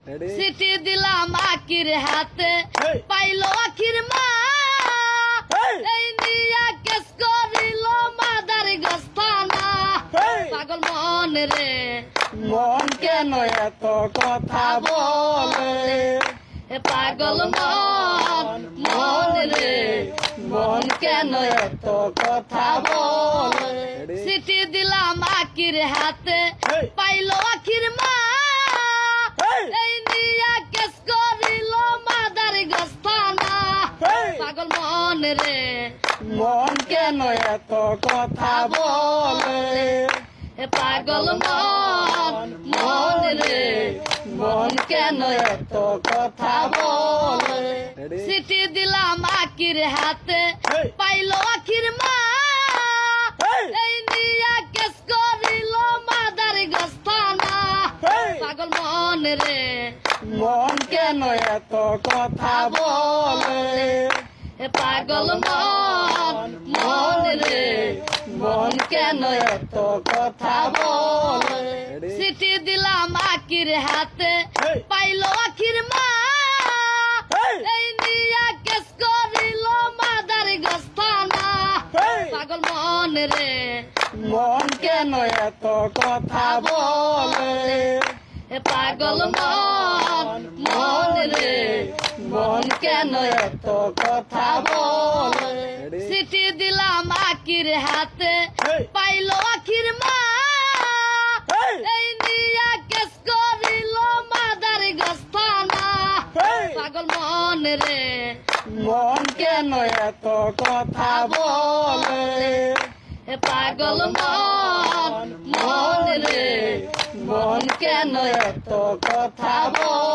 city দিলাম আকির হাতে পাইলো আখির মা এই নিয়া কেস করিল মাদার গস্তানা পাগল মন রে মন কেন এত কথা বলে পাগল মন মন রে মন কেন এত কথা বলে সিটি দিলাম আকির হাতে পাইলো আখির মা এই নিয়া কেস করিল মাদার গস্তানা পাগল মন রে মন কেন এত কথা বলে পাগল মন মন রে মন কেন এত কথা বলে সিটি দিলাম আকির হাতে পাইলো আখির মা এই নিয়া কেস করিল মাদার গস্তানা পাগল মন রে মন কেন এত কথা বলে পাগল মন মন রে মন কেন এত কথা বলে সিটি দিলাম আকির হাতে পাইলো আখির মা এই নিয়া কেস করিল মাদার গস্তানা পাগল মন রে মন কেন এত কথা বলে পাগল মন মন রে মন কেন এত কথা বলে সিটি দিলাম আকির হাতে পাইলো আখির মা এই নিয়া কেস করিল মাদার গস্তানা পাগল মন রে মন কেন এত কথা বলে পাগল মন মন রে মন কেন এত কথা বলে